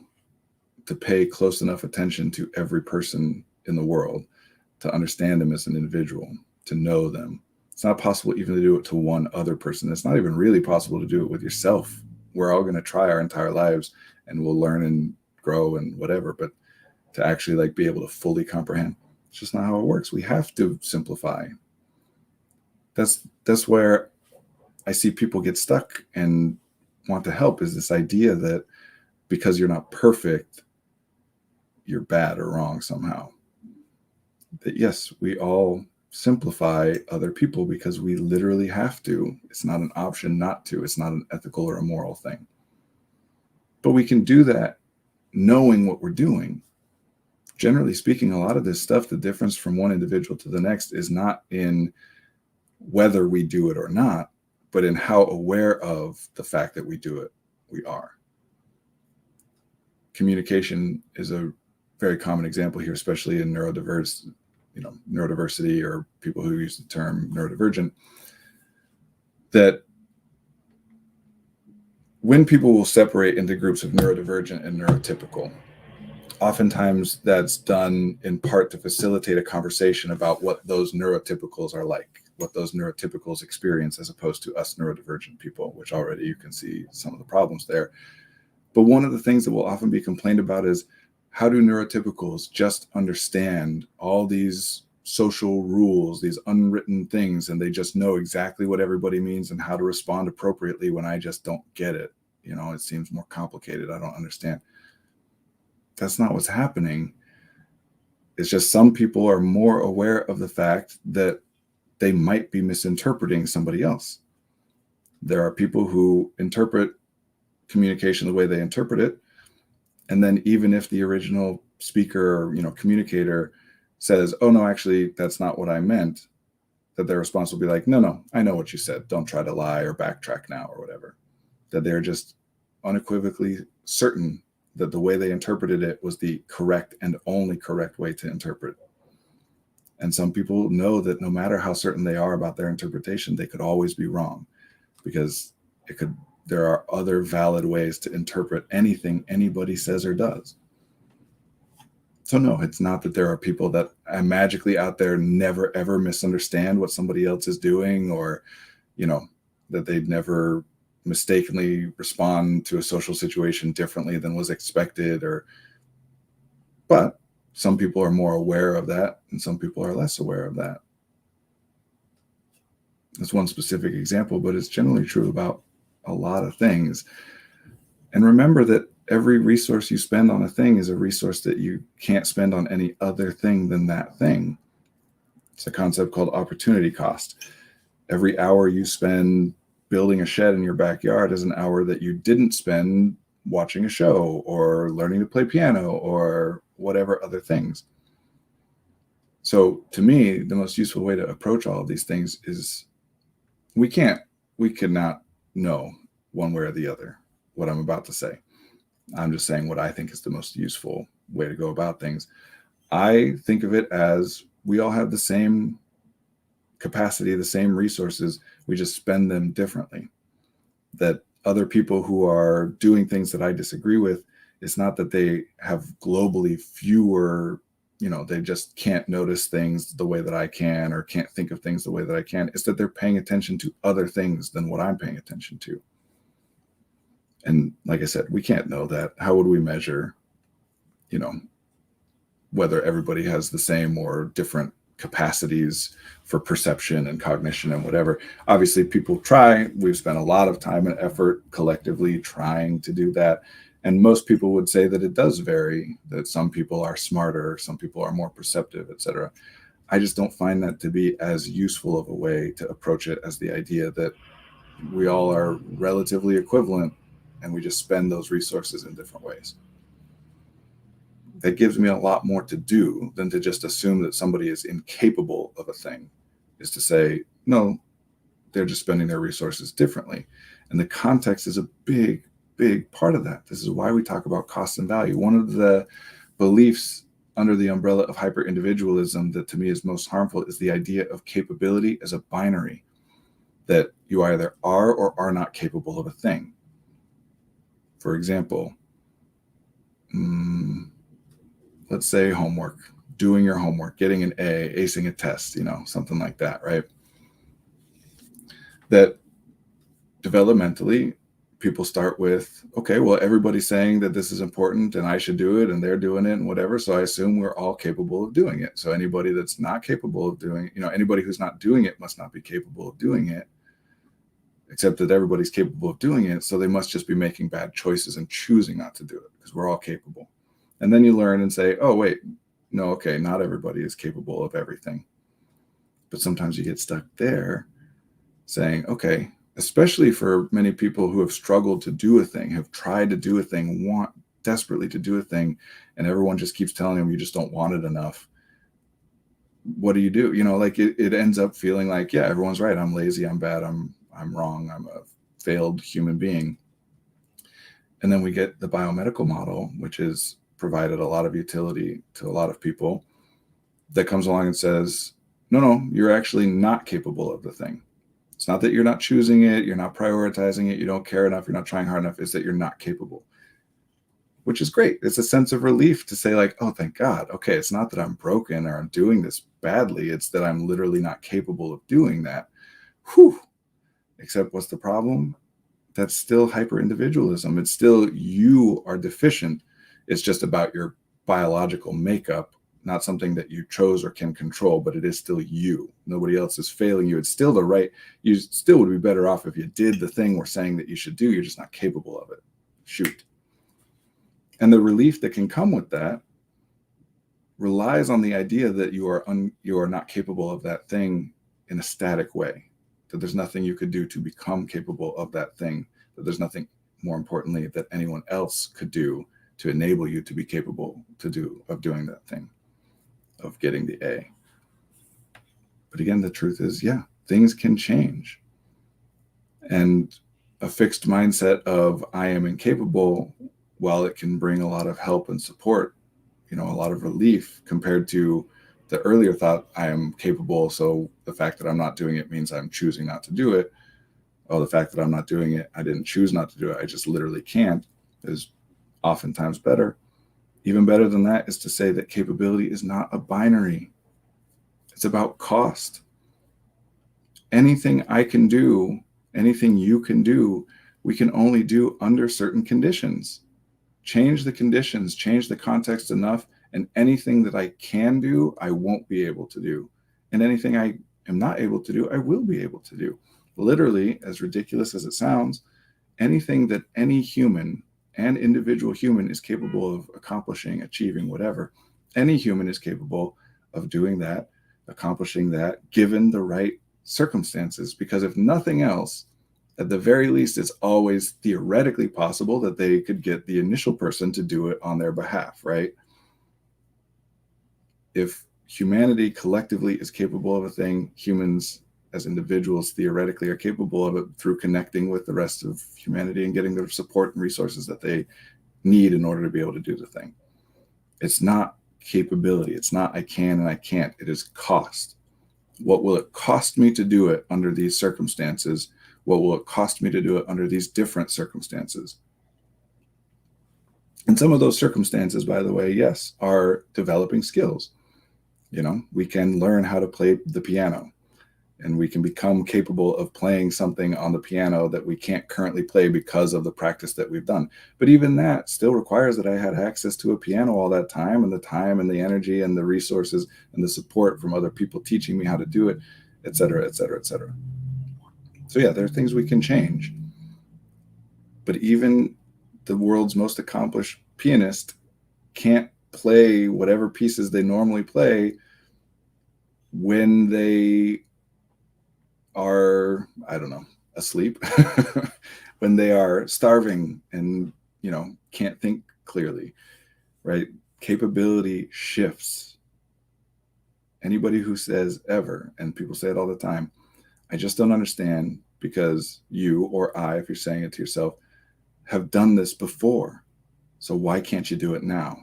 S1: to pay close enough attention to every person in the world to understand them as an individual, to know them. It's not possible even to do it to one other person. It's not even really possible to do it with yourself. We're all going to try our entire lives and we'll learn and grow and whatever, but to actually be able to fully comprehend, it's just not how it works. We have to simplify. That's where I see people get stuck and want to help, is this idea that because you're not perfect, you're bad or wrong somehow. That yes, we all simplify other people because we literally have to. It's not an option not to. It's not an ethical or a moral thing. But we can do that knowing what we're doing. Generally speaking, a lot of this stuff, the difference from one individual to the next is not in whether we do it or not, but in how aware of the fact that we do it we are. Communication is a very common example here, especially in neurodiversity, or people who use the term neurodivergent, that when people will separate into groups of neurodivergent and neurotypical, oftentimes that's done in part to facilitate a conversation about what those neurotypicals are like, what those neurotypicals experience, as opposed to us neurodivergent people, which already you can see some of the problems there. But one of the things that will often be complained about is, how do neurotypicals just understand all these social rules, these unwritten things, and they just know exactly what everybody means and how to respond appropriately when I just don't get it. It seems more complicated. I don't understand. That's not what's happening. It's just some people are more aware of the fact that they might be misinterpreting somebody else. There are people who interpret communication the way they interpret it. And then even if the original speaker or, communicator says, oh, no, actually, that's not what I meant, that their response will be like, no, I know what you said. Don't try to lie or backtrack now or whatever. That they're just unequivocally certain that the way they interpreted it was the correct and only correct way to interpret it. And some people know that no matter how certain they are about their interpretation, they could always be wrong, because there are other valid ways to interpret anything anybody says or does. So no, it's not that there are people that are magically out there never ever misunderstand what somebody else is doing, or, that they'd never mistakenly respond to a social situation differently than was expected, but some people are more aware of that and some people are less aware of that. That's one specific example, but it's generally true about a lot of things. And remember that every resource you spend on a thing is a resource that you can't spend on any other thing than that thing. It's a concept called opportunity cost. Every hour you spend building a shed in your backyard is an hour that you didn't spend watching a show or learning to play piano or whatever other things. So to me, the most useful way to approach all of these things is we cannot know one way or the other what I'm about to say. I'm just saying what I think is the most useful way to go about things. I think of it as we all have the same capacity, the same resources. We just spend them differently. That other people who are doing things that I disagree with, it's not that they have globally fewer, they just can't notice things the way that I can, or can't think of things the way that I can. It's that they're paying attention to other things than what I'm paying attention to. And like I said, we can't know that. How would we measure, whether everybody has the same or different capacities for perception and cognition and whatever? Obviously, people try. We've spent a lot of time and effort collectively trying to do that. And most people would say that it does vary, that some people are smarter, some people are more perceptive, etc. I just don't find that to be as useful of a way to approach it as the idea that we all are relatively equivalent and we just spend those resources in different ways. That gives me a lot more to do than to just assume that somebody is incapable of a thing, is to say, no, they're just spending their resources differently. And the context is a big part of that. This is why we talk about cost and value. One of the beliefs under the umbrella of hyper-individualism that to me is most harmful is the idea of capability as a binary, that you either are or are not capable of a thing. For example, let's say homework, doing your homework, getting an A, acing a test, something like that, right? That developmentally, people start with, okay, well, everybody's saying that this is important and I should do it and they're doing it and whatever. So I assume we're all capable of doing it. So anybody that's not capable of doing it, anybody who's not doing it must not be capable of doing it, except that everybody's capable of doing it. So they must just be making bad choices and choosing not to do it because we're all capable. And then you learn and say, oh, wait, no, okay, not everybody is capable of everything. But sometimes you get stuck there saying, okay, especially for many people who have struggled to do a thing, have tried to do a thing, want desperately to do a thing, and everyone just keeps telling them you just don't want it enough. What do? It ends up feeling like, yeah, everyone's right. I'm lazy. I'm bad. I'm wrong. I'm a failed human being. And then we get the biomedical model, which has provided a lot of utility to a lot of people, that comes along and says, no, you're actually not capable of the thing. It's not that you're not choosing it, you're not prioritizing it, you don't care enough, you're not trying hard enough. It's that you're not capable, which is great. It's a sense of relief to say like, oh, thank God. Okay, it's not that I'm broken or I'm doing this badly. It's that I'm literally not capable of doing that. Whew. Except what's the problem? That's still hyper-individualism. It's still you are deficient. It's just about your biological makeup, not something that you chose or can control, but it is still you. Nobody else is failing you. It's still the right. You still would be better off if you did the thing we're saying that you should do. You're just not capable of it. Shoot. And the relief that can come with that relies on the idea that you are not capable of that thing in a static way, that there's nothing you could do to become capable of that thing, that there's nothing, more importantly, that anyone else could do to enable you to be capable of doing that thing, of getting the A. But again, the truth is, yeah, things can change. And a fixed mindset of I am incapable, while it can bring a lot of help and support, a lot of relief compared to the earlier thought, I am capable, so the fact that I'm not doing it means I'm choosing not to do it. Oh, the fact that I'm not doing it, I didn't choose not to do it, I just literally can't, is oftentimes better. Even better than that is to say that capability is not a binary. It's about cost. Anything I can do, anything you can do, we can only do under certain conditions. Change the conditions, change the context enough, and anything that I can do, I won't be able to do. And anything I am not able to do, I will be able to do. Literally, as ridiculous as it sounds, anything that any human and individual human is capable of accomplishing, achieving, whatever, any human is capable of doing that, accomplishing that, given the right circumstances. Because if nothing else, at the very least, it's always theoretically possible that they could get the initial person to do it on their behalf, right? If humanity collectively is capable of a thing, humans as individuals theoretically are capable of it through connecting with the rest of humanity and getting the support and resources that they need in order to be able to do the thing. It's not capability. It's not I can and I can't. It is cost. What will it cost me to do it under these circumstances? What will it cost me to do it under these different circumstances? And some of those circumstances, by the way, yes, are developing skills. We can learn how to play the piano, and we can become capable of playing something on the piano that we can't currently play because of the practice that we've done. But even that still requires that I had access to a piano all that time, and the energy and the resources and the support from other people teaching me how to do it, et cetera, et cetera, et cetera. So yeah, there are things we can change. But even the world's most accomplished pianist can't play whatever pieces they normally play when they are, asleep, when they are starving and, can't think clearly, right? Capability shifts. Anybody who says ever, and people say it all the time, I just don't understand because you or I, if you're saying it to yourself, have done this before. So why can't you do it now?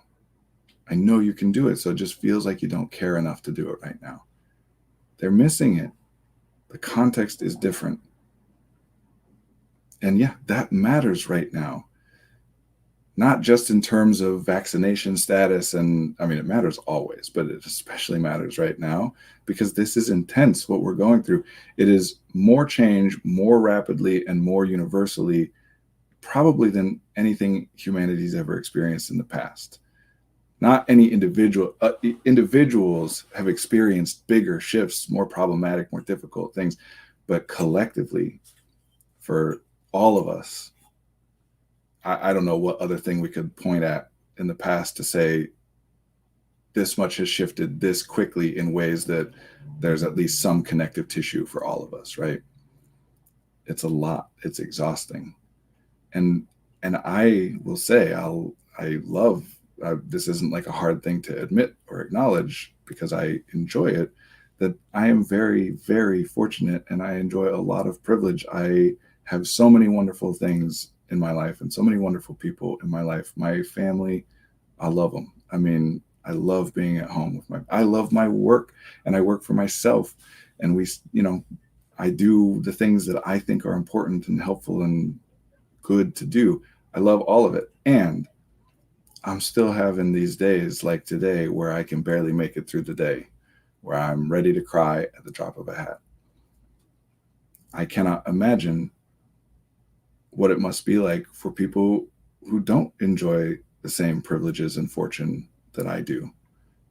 S1: I know you can do it. So it just feels like you don't care enough to do it right now. They're missing it. The context is different. And yeah, that matters right now. Not just in terms of vaccination status. And it matters always, but it especially matters right now because this is intense what we're going through. It is more change, more rapidly and more universally, probably than anything humanity's ever experienced in the past. Not any individuals have experienced bigger shifts, more problematic, more difficult things, but collectively, for all of us, I don't know what other thing we could point at in the past to say this much has shifted this quickly in ways that there's at least some connective tissue for all of us, right? It's a lot. It's exhausting. And I will say, this isn't like a hard thing to admit or acknowledge because I enjoy it, that I am very, very fortunate and I enjoy a lot of privilege. I have so many wonderful things in my life and so many wonderful people in my life. My family, I love them. I love being at home I love my work and I work for myself. And I do the things that I think are important and helpful and good to do. I love all of it. And I'm still having these days like today where I can barely make it through the day, where I'm ready to cry at the drop of a hat. I cannot imagine what it must be like for people who don't enjoy the same privileges and fortune that I do.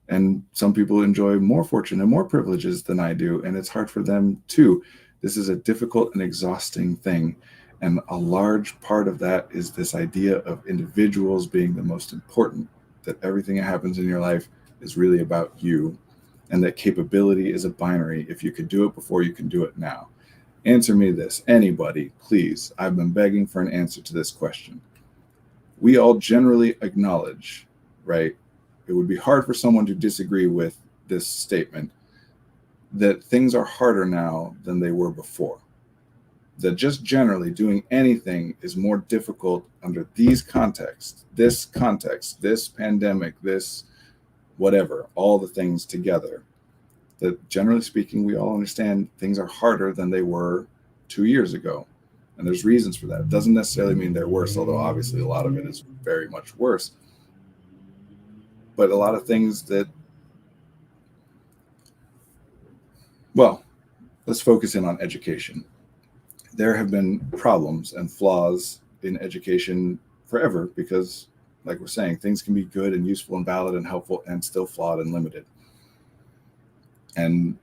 S1: And some people enjoy more fortune and more privileges than I do, and it's hard for them too. This is a difficult and exhausting thing. And a large part of that is this idea of individuals being the most important, that everything that happens in your life is really about you, and that capability is a binary. If you could do it before, you can do it now. Answer me this, anybody, please. I've been begging for an answer to this question. We all generally acknowledge, right? It would be hard for someone to disagree with this statement that things are harder now than they were before. That just generally doing anything is more difficult under these contexts, this pandemic, this whatever, all the things together. That generally speaking, we all understand things are harder than they were 2 years ago. And there's reasons for that. It doesn't necessarily mean they're worse, although obviously a lot of it is very much worse. But a lot of things that, well, let's focus in on education. There have been problems and flaws in education forever because, like we're saying, things can be good and useful and valid and helpful and still flawed and limited. And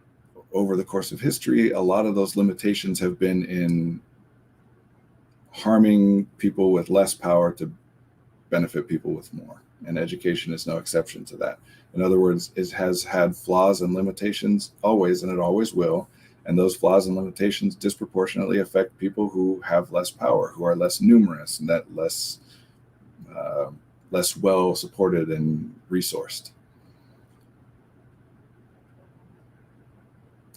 S1: over the course of history, a lot of those limitations have been in harming people with less power to benefit people with more. And education is no exception to that. In other words, it has had flaws and limitations always, and it always will. And those flaws and limitations disproportionately affect people who have less power, who are less numerous, and that less well supported and resourced.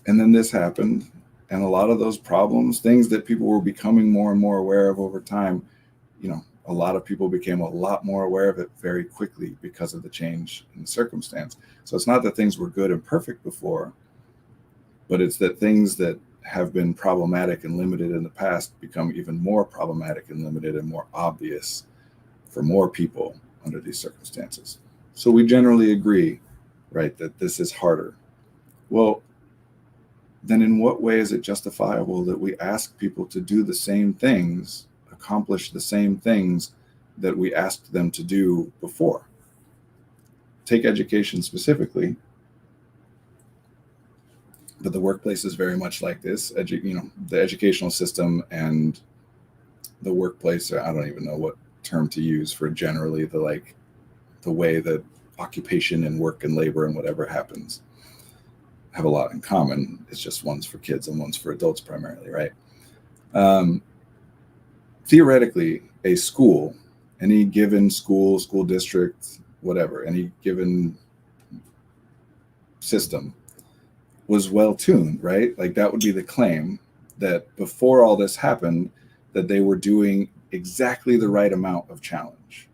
S1: And then this happened, and a lot of those problems, things that people were becoming more and more aware of over time, a lot of people became a lot more aware of it very quickly because of the change in the circumstance. So it's not that things were good and perfect before, but it's that things that have been problematic and limited in the past become even more problematic and limited and more obvious for more people under these circumstances. So we generally agree, right, that this is harder. Well, then in what way is it justifiable that we ask people to do the same things, accomplish the same things that we asked them to do before? Take education specifically, but the workplace is very much like this. The educational system and the workplace, I don't even know what term to use for generally the way that occupation and work and labor and whatever happens have a lot in common. It's just one's for kids and one's for adults primarily, right? Theoretically, a school, any given school district, whatever, any given system was well tuned, right? Like that would be the claim, that before all this happened, that they were doing exactly the right amount of challenge.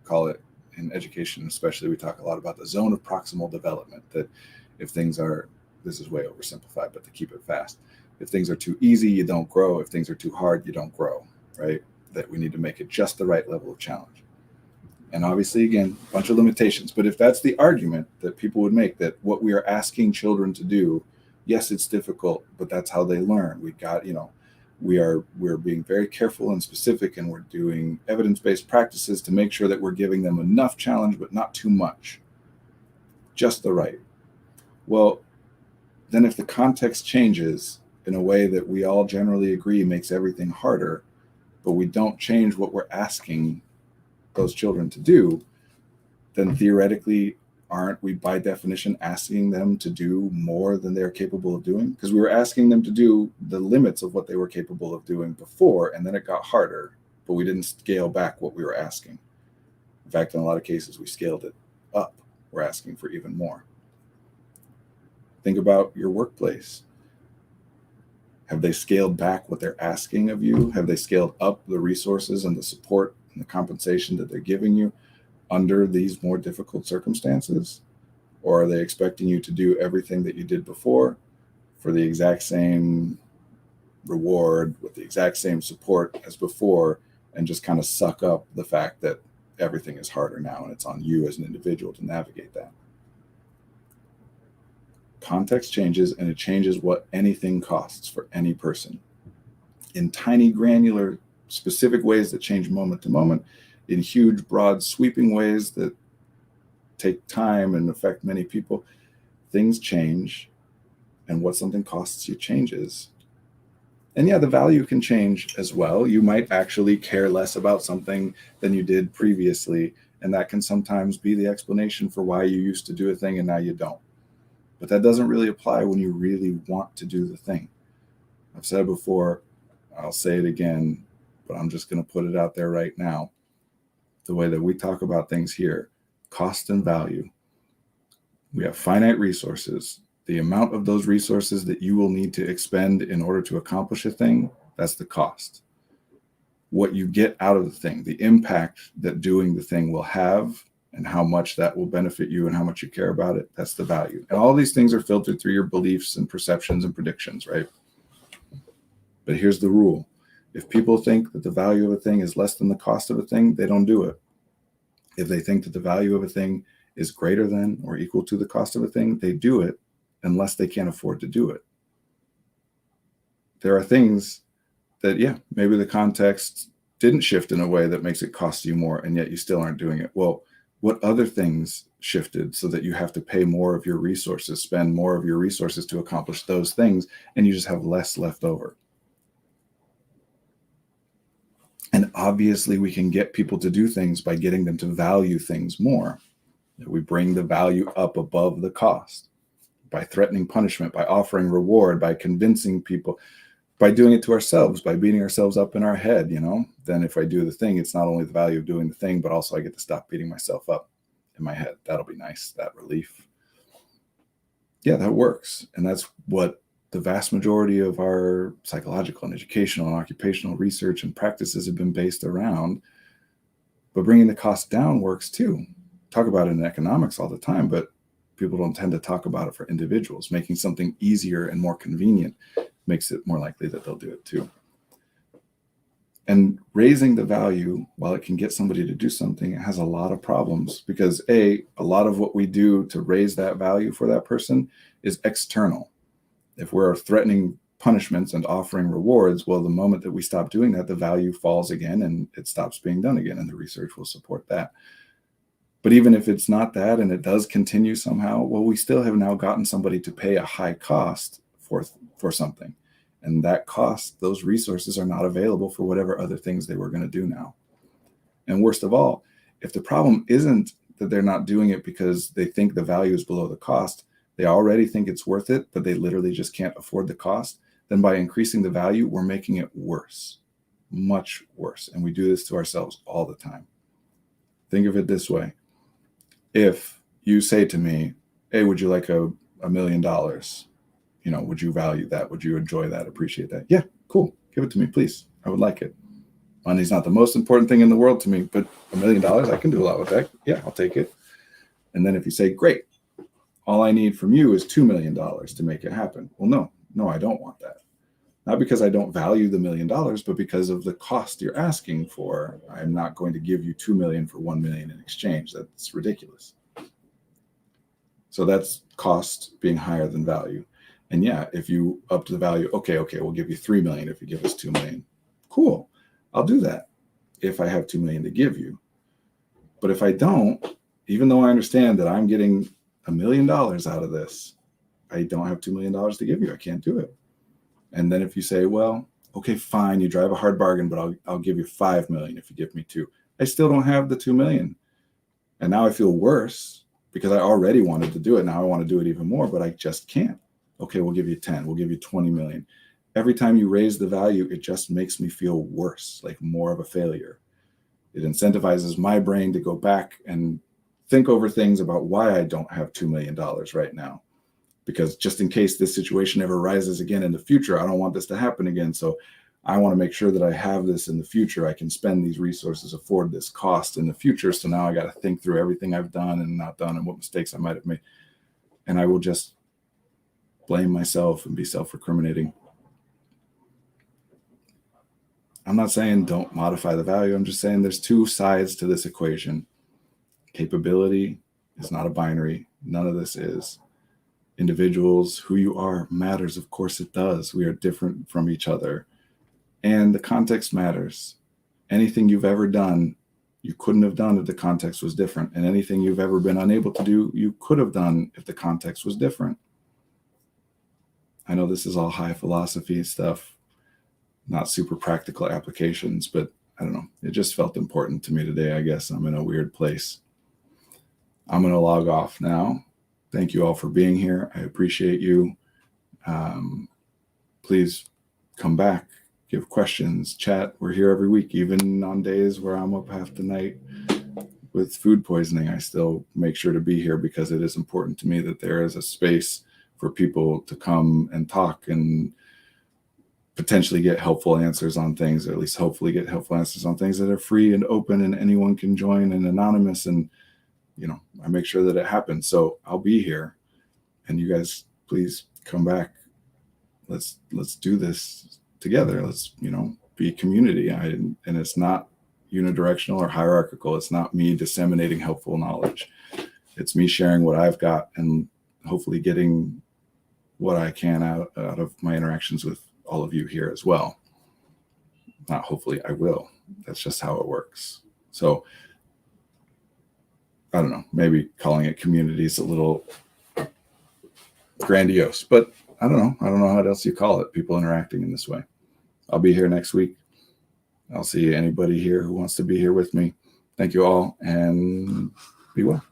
S1: Call it, in education especially, we talk a lot about the zone of proximal development, that if things are, this is way oversimplified, but to keep it fast, if things are too easy, you don't grow. If things are too hard, you don't grow, right? That we need to make it just the right level of challenge. And obviously, again, a bunch of limitations. But if that's the argument that people would make, that what we are asking children to do, yes, it's difficult, but that's how they learn. We're being very careful and specific, and we're doing evidence-based practices to make sure that we're giving them enough challenge, but not too much, just the right. Well, then if the context changes in a way that we all generally agree makes everything harder, but we don't change what we're asking those children to do, then theoretically, aren't we by definition asking them to do more than they're capable of doing? Because we were asking them to do the limits of what they were capable of doing before, and then it got harder, but we didn't scale back what we were asking. In fact, in a lot of cases, we scaled it up. We're asking for even more. Think about your workplace. Have they scaled back what they're asking of you? Have they scaled up the resources and the support and the compensation that they're giving you under these more difficult circumstances? Or are they expecting you to do everything that you did before for the exact same reward, with the exact same support as before, and just kind of suck up the fact that everything is harder now and it's on you as an individual to navigate that? Context changes, and it changes what anything costs for any person in tiny, granular, specific ways that change moment to moment, in huge, broad, sweeping ways that take time and affect many people, things change, and what something costs you changes. And yeah, the value can change as well. You might actually care less about something than you did previously, and that can sometimes be the explanation for why you used to do a thing and now you don't. But that doesn't really apply when you really want to do the thing. I've said it before, I'll say it again, but I'm just going to put it out there right now. The way that we talk about things here, cost and value. We have finite resources. The amount of those resources that you will need to expend in order to accomplish a thing, that's the cost. What you get out of the thing, the impact that doing the thing will have, and how much that will benefit you and how much you care about it, that's the value. And all these things are filtered through your beliefs and perceptions and predictions, right? But here's the rule. If people think that the value of a thing is less than the cost of a thing, they don't do it. If they think that the value of a thing is greater than or equal to the cost of a thing, they do it unless they can't afford to do it. There are things that, yeah, maybe the context didn't shift in a way that makes it cost you more, and yet you still aren't doing it. Well, what other things shifted so that you have to pay more of your resources, spend more of your resources to accomplish those things, and you just have less left over? And obviously, we can get people to do things by getting them to value things more. We bring the value up above the cost by threatening punishment, by offering reward, by convincing people, by doing it to ourselves, by beating ourselves up in our head, Then if I do the thing, it's not only the value of doing the thing, but also I get to stop beating myself up in my head. That'll be nice, that relief. Yeah, that works. And that's what the vast majority of our psychological and educational and occupational research and practices have been based around. But bringing the cost down works too. Talk about it in economics all the time, but people don't tend to talk about it for individuals. Making something easier and more convenient makes it more likely that they'll do it too. And raising the value, while it can get somebody to do something, it has a lot of problems because a lot of what we do to raise that value for that person is external. If we're threatening punishments and offering rewards, well, the moment that we stop doing that, the value falls again and it stops being done again, and the research will support that. But even if it's not that and it does continue somehow, well, we still have now gotten somebody to pay a high cost for something. And that cost, those resources are not available for whatever other things they were going to do now. And worst of all, if the problem isn't that they're not doing it because they think the value is below the cost, they already think it's worth it, but they literally just can't afford the cost, then by increasing the value, we're making it worse, much worse. And we do this to ourselves all the time. Think of it this way. If you say to me, hey, would you like $1 million? Would you value that? Would you enjoy that? Appreciate that? Yeah, cool. Give it to me, please. I would like it. Money's not the most important thing in the world to me, but $1 million, I can do a lot with that. Yeah, I'll take it. And then if you say, great, all I need from you is $2 million to make it happen. Well, no, I don't want that. Not because I don't value the $1 million, but because of the cost you're asking for. I'm not going to give you $2 million for $1 million in exchange. That's ridiculous. So that's cost being higher than value. And yeah, if you up the value, okay, we'll give you $3 million if you give us $2 million. Cool. I'll do that if I have $2 million to give you. But if I don't, even though I understand that I'm getting $1 million out of this, I don't have $2 million to give you. I can't do it. And then if you say, well, okay, fine, you drive a hard bargain, but I'll give you $5 million if you give me $2 million. I still don't have the $2 million. And now I feel worse because I already wanted to do it. Now I want to do it even more, but I just can't. Okay, we'll give you 10, we'll give you 20 million. Every time you raise the value, it just makes me feel worse, like more of a failure. It incentivizes my brain to go back and think over things about why I don't have $2 million right now. Because just in case this situation ever rises again in the future, I don't want this to happen again. So I want to make sure that I have this in the future. I can spend these resources, afford this cost in the future. So now I got to think through everything I've done and not done and what mistakes I might have made. And I will just blame myself and be self-recriminating. I'm not saying don't modify the value. I'm just saying there's two sides to this equation. Capability is not a binary. None of this is. Individuals, who you are matters. Of course it does. We are different from each other. And the context matters. Anything you've ever done, you couldn't have done if the context was different. And anything you've ever been unable to do, you could have done if the context was different. I know this is all high philosophy stuff, not super practical applications, but I don't know. It just felt important to me today. I guess I'm in a weird place. I'm going to log off now. Thank you all for being here. I appreciate you. Please come back, give questions, chat. We're here every week, even on days where I'm up half the night with food poisoning. I still make sure to be here because it is important to me that there is a space for people to come and talk and potentially get helpful answers on things, or at least hopefully get helpful answers on things that are free and open and anyone can join and anonymous. And, I make sure that it happens. So I'll be here, and you guys, please come back. Let's do this together. Let's, be community. And it's not unidirectional or hierarchical. It's not me disseminating helpful knowledge. It's me sharing what I've got and hopefully getting what I can out of my interactions with all of you here as well. Not hopefully, I will. That's just how it works. So I don't know, maybe calling it community is a little grandiose, but I don't know. I don't know how else you call it. People interacting in this way. I'll be here next week. I'll see anybody here who wants to be here with me. Thank you all, and be well.